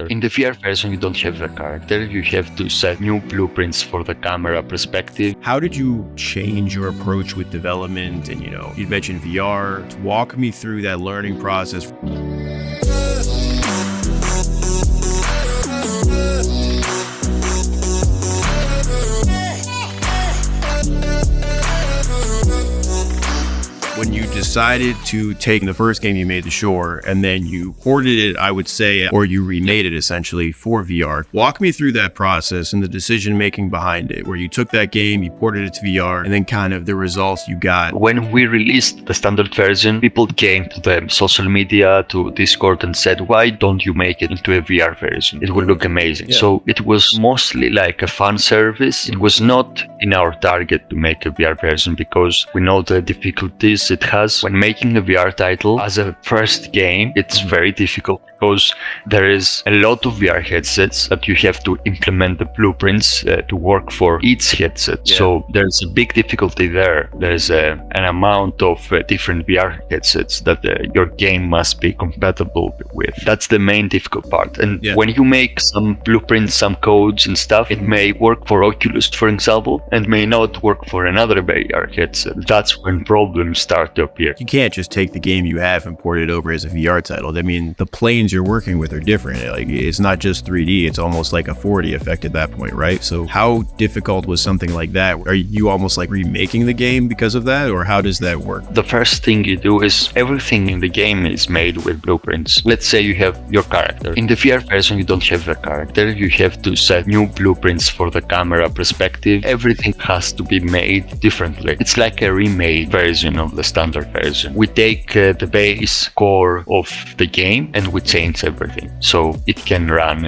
character. In the VR version, you don't have a character. You have to set new blueprints for the camera perspective. How did you change your approach with development? And, you mentioned VR. Walk me through that learning process. When you decided to take the first game you made, The Shore, and then you ported it, I would say, or you remade it essentially for VR. Walk me through that process and the decision making behind it, where you took that game, you ported it to VR, and then kind of the results you got. When we released the standard version, people came to the social media, to Discord, and said, why don't you make it into a VR version? It will look amazing. Yeah. So it was mostly like a fan service. It was not in our target to make a VR version because we know the difficulties it has when making a VR title. As a first game, it's very difficult because there is a lot of VR headsets that you have to implement the blueprints to work for each headset. Yeah. So there's a big difficulty there. There's an amount of different VR headsets that your game must be compatible with. That's the main difficult part. And when you make some blueprints, some codes and stuff, it may work for Oculus, for example, and may not work for another VR headset. That's when problems start to appear. You can't just take the game you have and port it over as a VR title. I mean, the planes you're working with are different. Like, it's not just 3D, it's almost like a 4D effect at that point, right? So how difficult was something like that? Are you almost like remaking the game because of that, or how does that work? The first thing you do is everything in the game is made with blueprints. Let's say you have your character. In the VR version, you don't have a character. You have to set new blueprints for the camera perspective. Everything has to be made differently. It's like a remade version of the standard version. We take the base core of the game and we change everything so it can run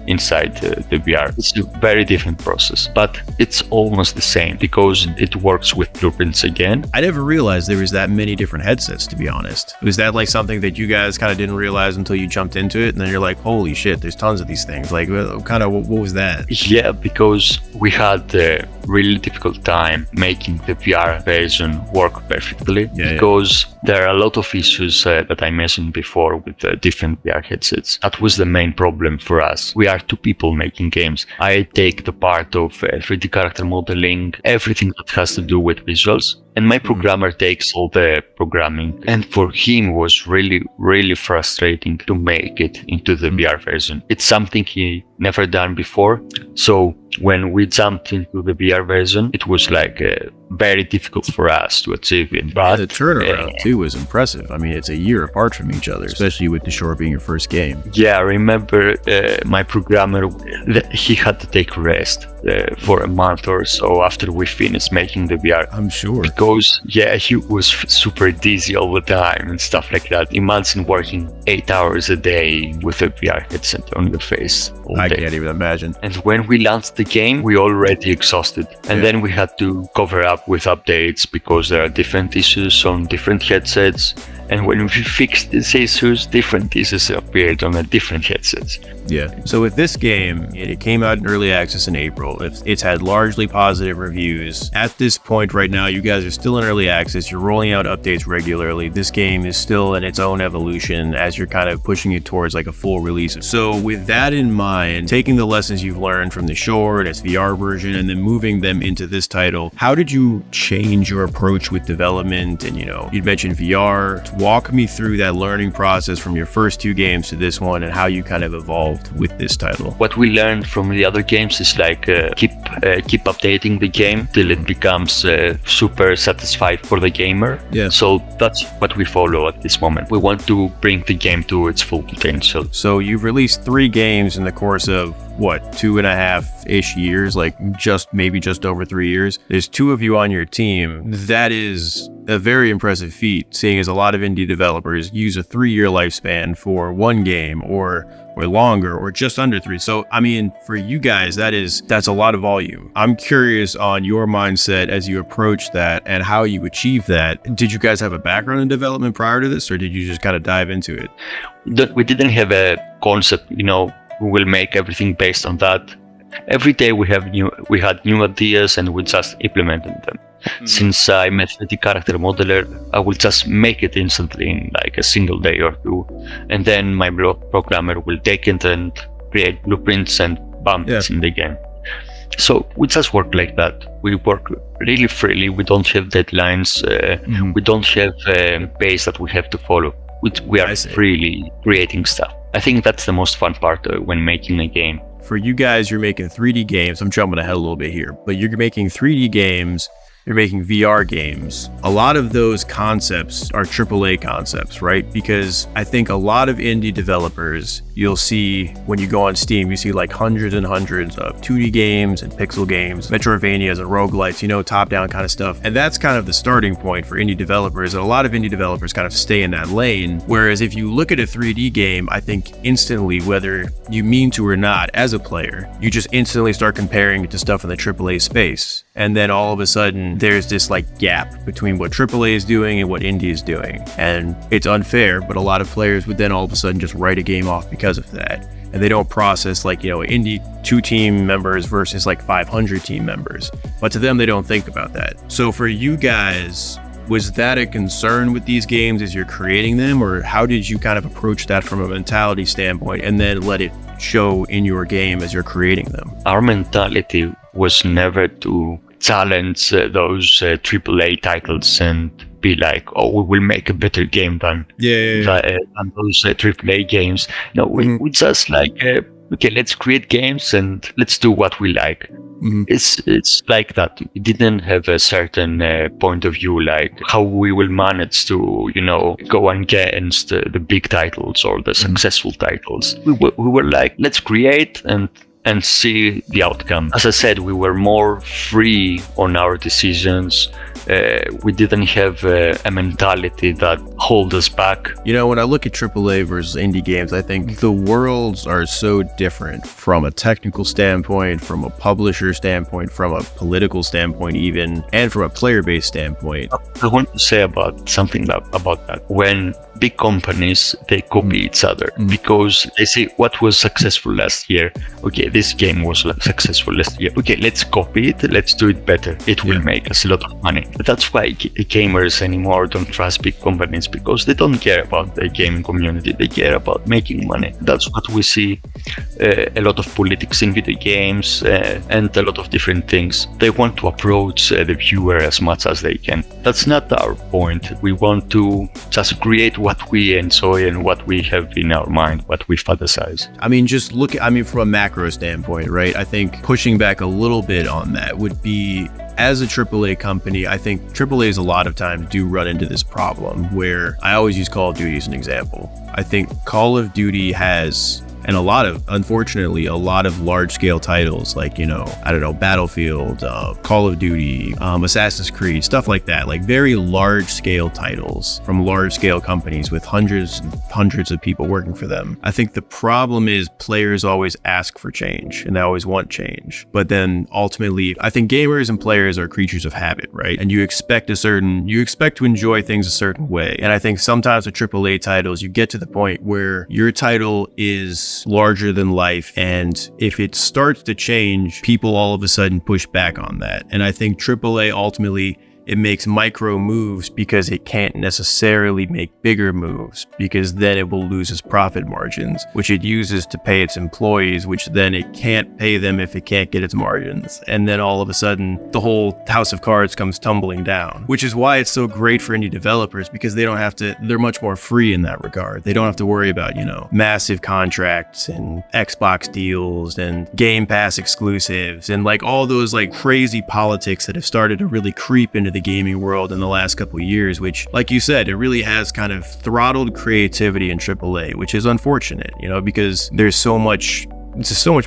inside the VR. It's a very different process, but it's almost the same because it works with blueprints again. I never realized there was that many different headsets, to be honest. Was that like something that you guys kind of didn't realize until you jumped into it, and then you're like, holy shit, there's tons of these things? Like, what was that? Yeah, because we had a really difficult time making the VR version work perfectly because there are a lot of issues that I mentioned before with different VR headsets. That was the main problem for us. We are two people making games. I take the part of 3D character modeling, everything that has to do with visuals, and my programmer takes all the programming. And for him, it was really, really frustrating to make it into the VR version. It's something he never done before. So when we jumped into the VR version, it was like very difficult for us to achieve it. But the turnaround too was impressive. I mean, it's a year apart from each other, especially with The Shore being your first game. Yeah, I remember my programmer, he had to take rest for a month or so after we finished making the VR. I'm sure. Because, he was super dizzy all the time and stuff like that. Imagine working 8 hours a day with a VR headset on your face all day. I can't even imagine. And when we launched the game, we already exhausted. And then we had to cover up with updates because there are different issues on different headsets. And when we fixed these issues, different issues appeared on the different headsets. Yeah. So with this game, it came out in early access in April. It's had largely positive reviews. At this point right now, you guys are still in early access. You're rolling out updates regularly. This game is still in its own evolution as you're kind of pushing it towards like a full release. So with that in mind, taking the lessons you've learned from The Shore and its VR version and then moving them into this title, how did you change your approach with development? And, you'd mentioned VR. Walk me through that learning process from your first two games to this one and how you kind of evolved with this title. What we learned from the other games is like keep updating the game till it becomes super satisfied for the gamer. Yeah. So that's what we follow at this moment. We want to bring the game to its full potential. So you've released 3 games in the course of what, 2.5-ish years, like just over 3 years. There's 2 of you on your team. That is a very impressive feat, seeing as a lot of indie developers use a 3-year lifespan for one game or longer or just under 3. So, I mean, for you guys, that's a lot of volume. I'm curious on your mindset as you approach that and how you achieve that. Did you guys have a background in development prior to this, or did you just kind of dive into it? We didn't have a concept, we will make everything based on that. Every day we had new ideas and we just implemented them. Mm-hmm. Since I'm a 3D character modeler, I will just make it instantly in like a single day or 2. And then my programmer will take it and create blueprints and bumps in the game. So we just work like that. We work really freely. We don't have deadlines. We don't have a pace that we have to follow. We are freely creating stuff. I think that's the most fun part when making a game. For you guys, you're making 3D games. I'm jumping ahead a little bit here, but you're making 3D games. You're making VR games. A lot of those concepts are AAA concepts, right? Because I think a lot of indie developers, you'll see when you go on Steam, you see like hundreds and hundreds of 2D games and pixel games, Metroidvanias and roguelites, top-down kind of stuff. And that's kind of the starting point for indie developers. And a lot of indie developers kind of stay in that lane. Whereas if you look at a 3D game, I think instantly, whether you mean to or not, as a player, you just instantly start comparing it to stuff in the AAA space. And then all of a sudden, there's this like gap between what AAA is doing and what indie is doing. And it's unfair, but a lot of players would then all of a sudden just write a game off because of that. And they don't process like, indie 2 team members versus like 500 team members. But to them, they don't think about that. So for you guys, was that a concern with these games as you're creating them? Or how did you kind of approach that from a mentality standpoint and then let it show in your game as you're creating them? Our mentality was never to challenge those AAA titles and be like, oh, we will make a better game than those AAA games. No, we just like, okay, let's create games and let's do what we like. It's like that. We didn't have a certain point of view, like how we will manage to, go against the big titles or the successful titles. We were like, let's create and see the outcome. As I said, we were more free on our decisions. We didn't have a mentality that hold us back. When I look at AAA versus indie games, I think the worlds are so different from a technical standpoint, from a publisher standpoint, from a political standpoint even, and from a player-based standpoint. I want to say something about that. When big companies, they copy each other because they say what was successful last year. Okay, this game was successful last year. Okay, let's copy it. Let's do it better. It will make us a lot of money. But that's why gamers anymore don't trust big companies, because they don't care about the gaming community. They care about making money. That's what we see. A lot of politics in video games and a lot of different things. They want to approach the viewer as much as they can. That's not our point. We want to just create what we enjoy and what we have in our mind, what we fantasize. From a macro standpoint, right? I think pushing back a little bit on that would be, as a AAA company, I think AAAs a lot of times do run into this problem where I always use Call of Duty as an example. I think Call of Duty has, and unfortunately, a lot of large-scale titles like, Battlefield, Call of Duty, Assassin's Creed, stuff like that, like very large-scale titles from large-scale companies with hundreds and hundreds of people working for them. I think the problem is players always ask for change and they always want change. But then ultimately, I think gamers and players are creatures of habit, right? And you expect to enjoy things a certain way. And I think sometimes with AAA titles, you get to the point where your title is larger than life, and if it starts to change, people all of a sudden push back on that. And I think AAA ultimately, it makes micro moves because it can't necessarily make bigger moves, because then it will lose its profit margins, which it uses to pay its employees, which then it can't pay them if it can't get its margins. And then all of a sudden, the whole house of cards comes tumbling down, which is why it's so great for indie developers, because they're much more free in that regard. They don't have to worry about, massive contracts and Xbox deals and Game Pass exclusives and like all those like crazy politics that have started to really creep into the gaming world in the last couple of years, which, like you said, it really has kind of throttled creativity in AAA, which is unfortunate, because there's so much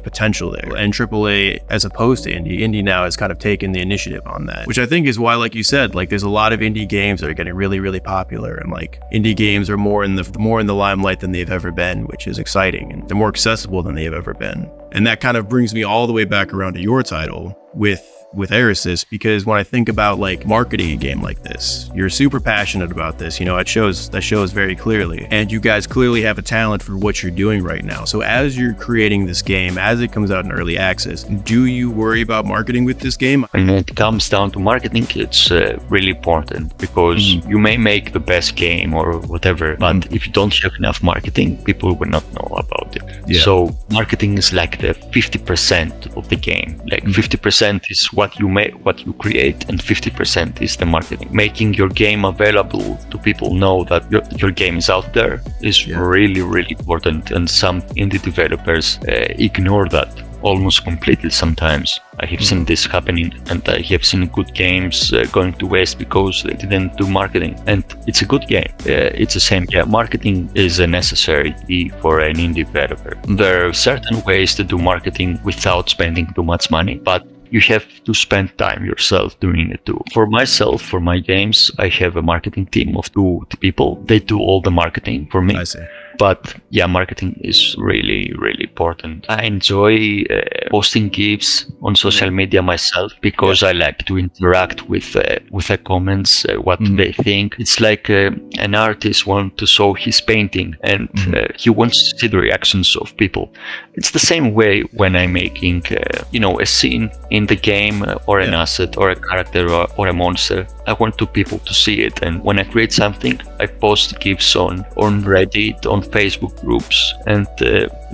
potential there. And AAA, as opposed to indie now has kind of taken the initiative on that, which I think is why, like you said, like there's a lot of indie games that are getting really, really popular, and like indie games are more in the limelight than they've ever been, which is exciting, and they're more accessible than they've ever been. And that kind of brings me all the way back around to your title with Eresys, because when I think about like marketing a game like this, you're super passionate about this, that shows very clearly, and you guys clearly have a talent for what you're doing right now. So as you're creating this game, as it comes out in early access, do you worry about marketing with this game? When it comes down to marketing, it's really important, because you may make the best game or whatever, but if you don't have enough marketing, people will not know about it. So marketing is like the 50% of the game. Like 50% is what you make, what you create, and 50% is the marketing. Making your game available to people know that your game is out there is really, really important. And some indie developers ignore that almost completely sometimes. I have seen this happening, and I have seen good games going to waste because they didn't do marketing. And it's a good game. It's the same. Yeah, marketing is a necessary key for an indie developer. There are certain ways to do marketing without spending too much money, but you have to spend time yourself doing it too. For myself, for my games, I have a marketing team of 2 people. They do all the marketing for me. I see. But yeah, marketing is really, really important. I enjoy posting GIFs on social media myself because I like to interact with the comments, what they think. It's like an artist wants to show his painting and he wants to see the reactions of people. It's the same way when I'm making, a scene in the game or an asset or a character or a monster. I want people to see it, and when I create something, I post GIFs on Reddit, on Facebook groups, and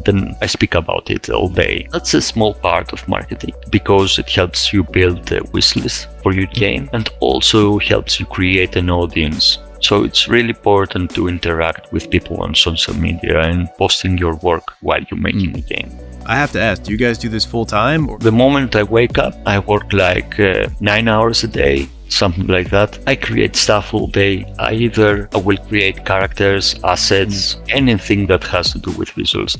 then I speak about it all day. That's a small part of marketing because it helps you build a wish list for your game and also helps you create an audience. So it's really important to interact with people on social media and posting your work while you're making the game. I have to ask, do you guys do this full time? The moment I wake up, I work like 9 hours a day, something like that. I create stuff all day. I will create characters, assets, anything that has to do with visuals.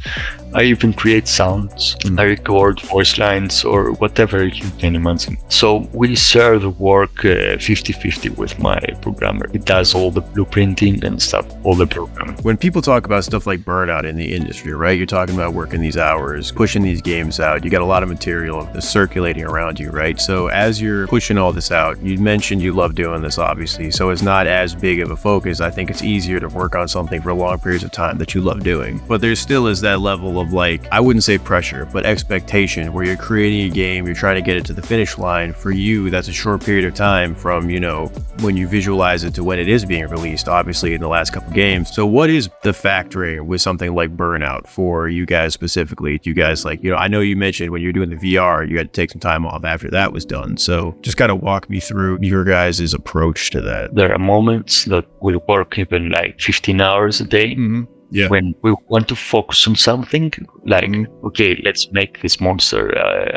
I even create sounds. I record voice lines or whatever you can imagine. So we share the work 50-50 with my programmer. He does all the blueprinting and stuff, all the programming. When people talk about stuff like burnout in the industry, right? You're talking about working these hours, pushing these games out. You got a lot of material circulating around you, right? So as you're pushing all this out, you mentioned you love doing this, obviously. So it's not as big of a focus. I think it's easier to work on something for long periods of time that you love doing. But there still is that level of like, I wouldn't say pressure, but expectation where you're creating a game, you're trying to get it to the finish line. For you, that's a short period of time from, when you visualize it to when it is being released, obviously in the last couple games. So what is the factoring with something like burnout for you guys specifically? Do you guys I know you mentioned when you're doing the VR, you had to take some time off after that was done. So just kind of walk me through your guys' approach to that. There are moments that we'll work even like 15 hours a day. Yeah. When we want to focus on something, like, okay, let's make this monster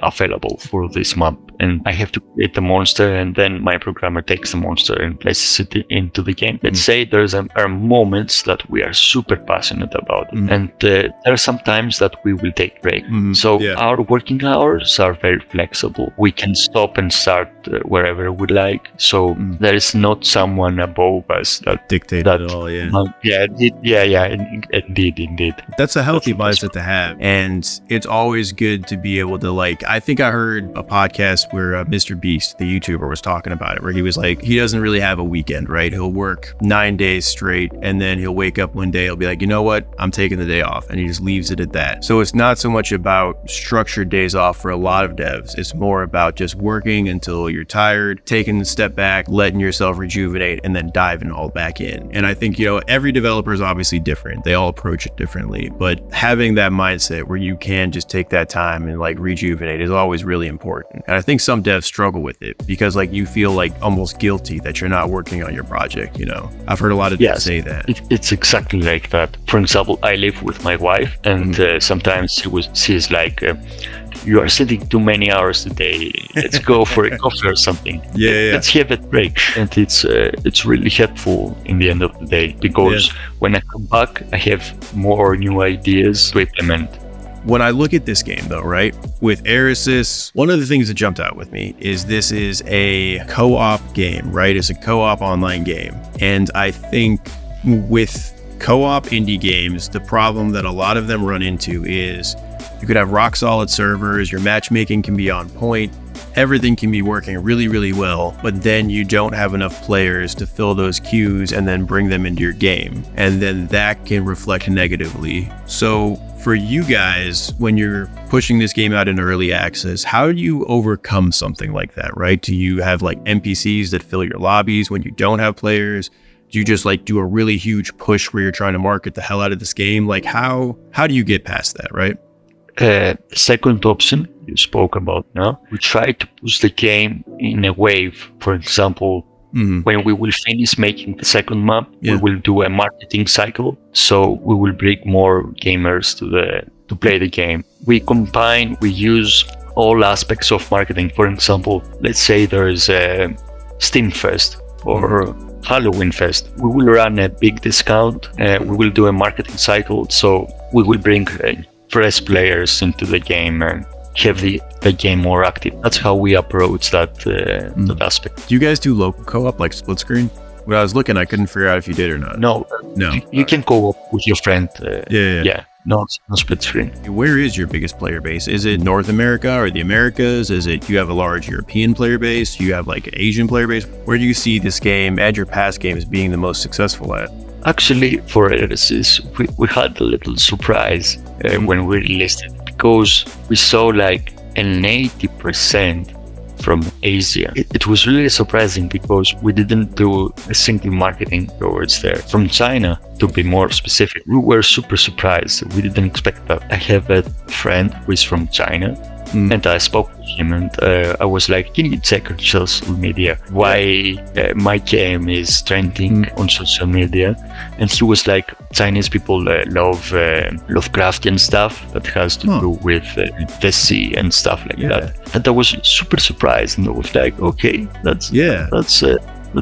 available for this map. And I have to create the monster, and then my programmer takes the monster and places it into the game. Let's say there are moments that we are super passionate about. And there are some times that we will take break. So our working hours are very flexible. We can stop and start wherever we like. So there is not someone above us that dictate it all. Indeed. That's a healthy mindset to have. And it's always good to be able to I think I heard a podcast where Mr. Beast, the YouTuber, was talking about it, where he was like, he doesn't really have a weekend, right? He'll work 9 days straight, and then he'll wake up one day, he'll be like, you know what? I'm taking the day off. And he just leaves it at that. So it's not so much about structured days off for a lot of devs. It's more about just working until you're tired, taking a step back, letting yourself rejuvenate, and then diving all back in. And I think, every developer is obviously different. They all approach it differently, but having that mindset where you can just take that time and rejuvenate is always really important. And I think some devs struggle with it because you feel almost guilty that you're not working on your project. I've heard a lot of devs say that. It's exactly like that. For example, I live with my wife, and sometimes she's like, you are sitting too many hours a day. Let's go for a coffee or something. Let's have a break. And it's really helpful in the end of the day because when I come back, I have more new ideas to implement. When I look at this game, though, right, with Eresys, one of the things that jumped out with me is this is a co-op game, right? It's a co-op online game. And I think with co-op indie games, the problem that a lot of them run into is you could have rock solid servers, your matchmaking can be on point, everything can be working really, really well, but then you don't have enough players to fill those queues and then bring them into your game. And then that can reflect negatively. So for you guys, when you're pushing this game out into early access, how do you overcome something like that, right? Do you have NPCs that fill your lobbies when you don't have players? Do you just like do a really huge push where you're trying to market the hell out of this game? Like how do you get past that, right? Second option you spoke about now, we try to push the game in a wave. For example, when we will finish making the second map, we will do a marketing cycle. So we will bring more gamers to play the game. We use all aspects of marketing. For example, let's say there is a Steam Fest or Halloween Fest. We will run a big discount. We will do a marketing cycle. So we will bring fresh players into the game and have the game more active. That's how we approach that aspect. Do you guys do local co-op, like split screen? When I was looking, I couldn't figure out if you did or not. No. You can co-op with your friend. Yeah. No split screen. Where is your biggest player base? Is it North America or the Americas? You have a large European player base? You have like Asian player base? Where do you see this game and your past games being the most successful at? Actually, for Eresys, we had a little surprise when we released it, because we saw like an 80% from Asia. It was really surprising because we didn't do a single marketing towards there. From China, to be more specific, we were super surprised. We didn't expect that. I have a friend who is from China, and I spoke with him, and I was like, can you check on social media why my game is trending on social media? And he was like, Chinese people love Lovecraftian stuff that has to do with the sea and stuff like that. And I was super surprised, and I was like, okay, that's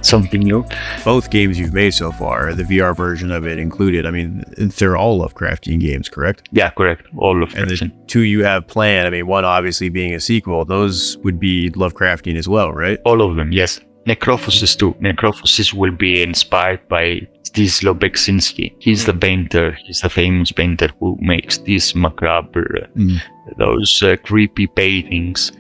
something new. Both games you've made so far, the VR version of it included, I mean, they're all Lovecraftian games, correct? Yeah, correct. All Lovecraftian. And the two you have planned, I mean, one obviously being a sequel, those would be Lovecraftian as well, right? All of them, yes. Necrophosis too. Necrophosis will be inspired by Zdzisław Beksinski. He's the painter. He's the famous painter who makes these macabre, those creepy paintings.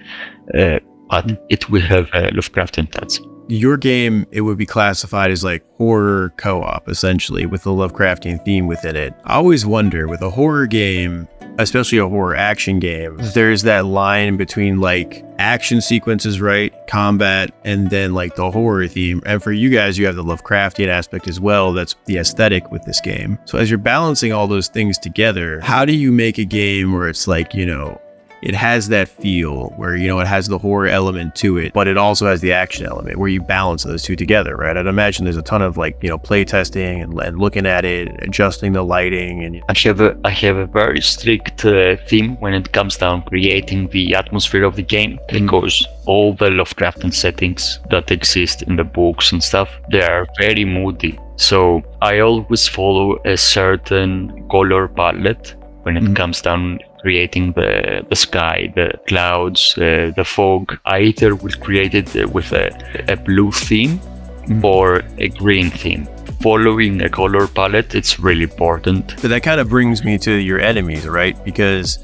But it will have a Lovecraftian touch. Your game, it would be classified as like horror co-op, essentially, with a Lovecraftian theme within it. I always wonder, with a horror game, especially a horror action game, there's that line between like action sequences, right? Combat, and then like the horror theme. And for you guys, you have the Lovecraftian aspect as well. That's the aesthetic with this game. So as you're balancing all those things together, how do you make a game where it's like, you know, it has that feel where, you know, it has the horror element to it, but it also has the action element where you balance those two together, right? I'd imagine there's a ton of like, you know, play testing and looking at it, adjusting the lighting. And I have a very strict theme when it comes down creating the atmosphere of the game, because all the Lovecraftian settings that exist in the books and stuff, they are very moody. So I always follow a certain color palette when it comes down creating the sky, the clouds, the fog. I either will create it with a blue theme or a green theme. Following a color palette, it's really important. But that kind of brings me to your enemies, right? Because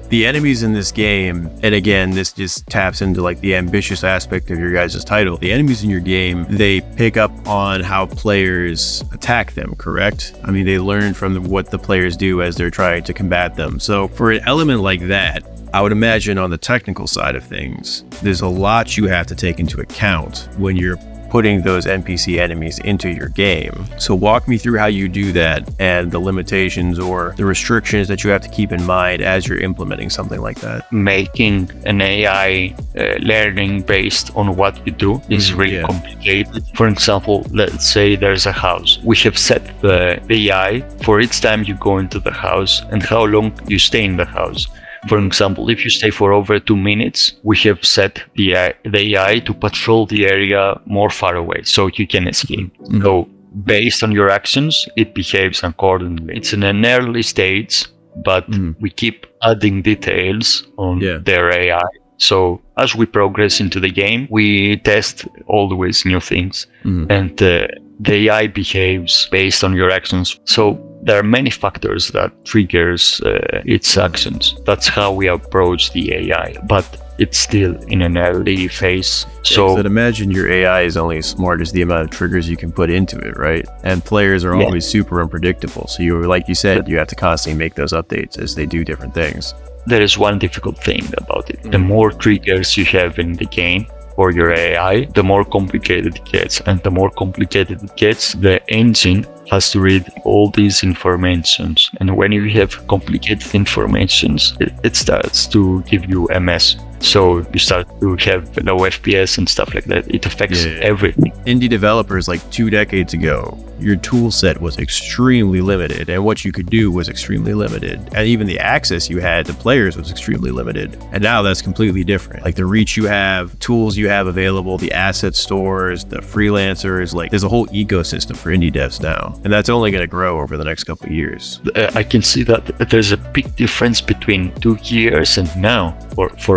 the enemies in this game, and again, this just taps into like the ambitious aspect of your guys' title. The enemies in your game, they pick up on how players attack them, correct? I mean, they learn from what the players do as they're trying to combat them. So for an element like that, I would imagine on the technical side of things, there's a lot you have to take into account when you're putting those NPC enemies into your game. So walk me through how you do that and the limitations or the restrictions that you have to keep in mind as you're implementing something like that. Making an AI learning based on what you do is really complicated. For example, let's say there's a house. We have set the AI for each time you go into the house and how long you stay in the house. For example, if you stay for over 2 minutes, we have set the AI to patrol the area more far away so you can escape. So based on your actions, it behaves accordingly. It's in an early stage, but we keep adding details on their AI. So as we progress into the game, we test always new things, and the AI behaves based on your actions. So there are many factors that triggers its actions. That's how we approach the AI, but it's still in an early phase. So I'd imagine your AI is only as smart as the amount of triggers you can put into it, right? And players are always super unpredictable. So like you said, you have to constantly make those updates as they do different things. There is one difficult thing about it. The more triggers you have in the game, for your AI, the more complicated it gets. And the more complicated it gets, the engine has to read all these informations. And when you have complicated informations, it starts to give you a mess. So you start to have low FPS and stuff like that. It affects everything. Indie developers like 2 decades ago, your tool set was extremely limited and what you could do was extremely limited. And even the access you had to players was extremely limited. And now that's completely different. Like the reach you have, tools you have available, the asset stores, the freelancers, like there's a whole ecosystem for indie devs now. And that's only going to grow over the next couple of years. I can see that there's a big difference between 2 years and now.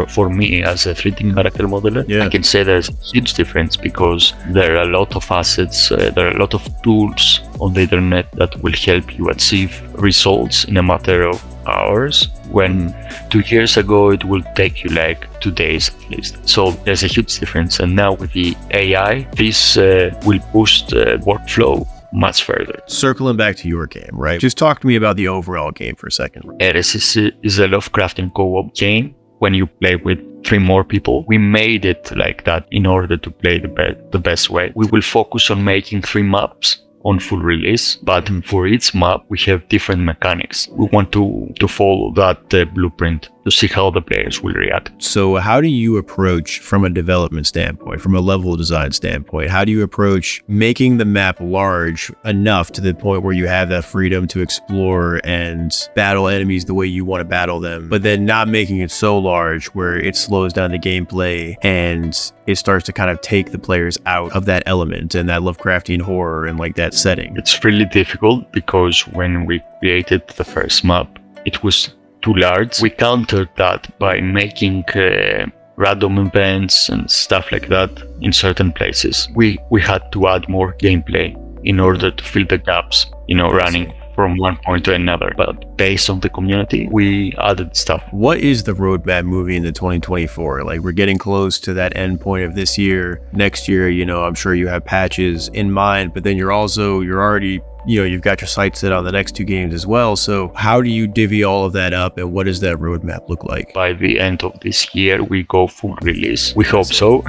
For me as a 3D character modeler, I can say there's a huge difference because there are a lot of assets, there are a lot of tools on the internet that will help you achieve results in a matter of hours, when 2 years ago it will take you like 2 days at least. So there's a huge difference, and now with the AI, this will boost workflow much further. Circling back to your game, right? Just talk to me about the overall game for a second. Eresys is a Lovecraftian co-op game. When you play with 3 more people, we made it like that in order to play the best way. We will focus on making 3 maps on full release, but for each map we have different mechanics. We want to follow that blueprint to see how the players will react. So how do you approach, from a development standpoint, from a level design standpoint, how do you approach making the map large enough to the point where you have that freedom to explore and battle enemies the way you want to battle them, but then not making it so large where it slows down the gameplay and it starts to kind of take the players out of that element and that Lovecraftian horror and like that setting? It's really difficult because when we created the first map, it was too large. We countered that by making random events and stuff like that in certain places. We had to add more gameplay in order to fill the gaps, running from one point to another. But based on the community, we added stuff. What is the roadmap moving into 2024? Like, we're getting close to that end point of this year. Next year, I'm sure you have patches in mind, but then you're already you've got your sights set on the next 2 games as well. So how do you divvy all of that up, and what does that roadmap look like? By the end of this year, we go full release. We hope so.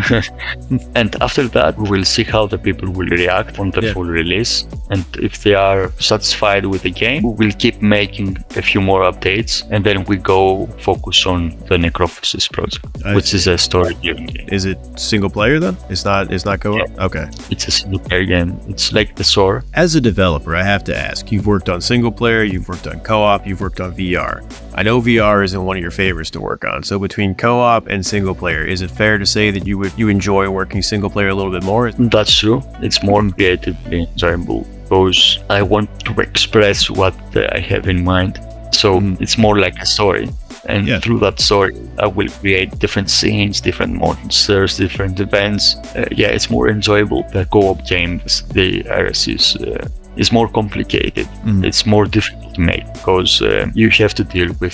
And after that, we will see how the people will react on the full release. And if they are satisfied with the game, we will keep making a few more updates. And then we go focus on the Necrophysis project, which is a story-driven game. Is it single player then? It's not co-op? Yeah. Okay. It's a single player game. It's like the SOAR. As a developer, I have to ask, you've worked on single player, you've worked on co-op, you've worked on VR. I know VR isn't one of your favorites to work on. So between co-op and single player, is it fair to say that you enjoy working single player a little bit more? That's true. It's more creatively enjoyable because I want to express what I have in mind. So it's more like a story. And through that story, I will create different scenes, different monsters, different events. It's more enjoyable. The co-op games, the Eresys, is more complicated. It's more difficult to make because you have to deal with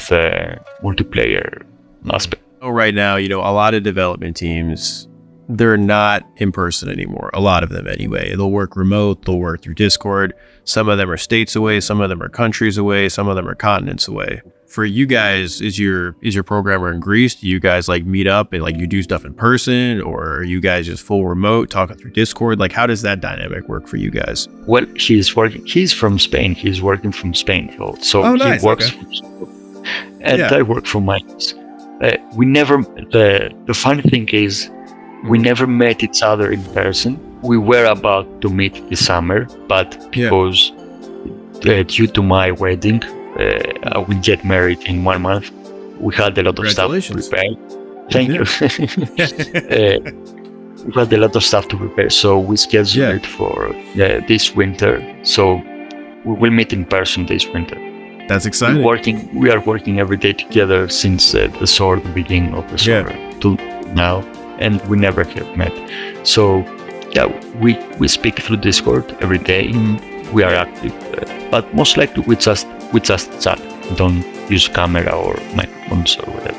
multiplayer aspect. So right now, a lot of development teams, they're not in person anymore. A lot of them anyway. They'll work remote, they'll work through Discord. Some of them are states away, some of them are countries away, some of them are continents away. For you guys, is your programmer in Greece? Do you guys meet up and you do stuff in person, or are you guys just full remote, talking through Discord? How does that dynamic work for you guys? Well, he's from Spain. He's working from Spain. So nice. He works from Spain. And I work from my place. We never, the funny thing is, we never met each other in person. We were about to meet this summer, but because due to my wedding, I will get married in 1 month. We had a lot of stuff to prepare. Thank you. We had a lot of stuff to prepare, so we scheduled it for this winter. So we will meet in person this winter. That's exciting. We are working every day together since the beginning of the SOAR to now, and we never have met. So we speak through Discord every day. We are active, but most likely we just chat. We don't use camera or microphones or whatever.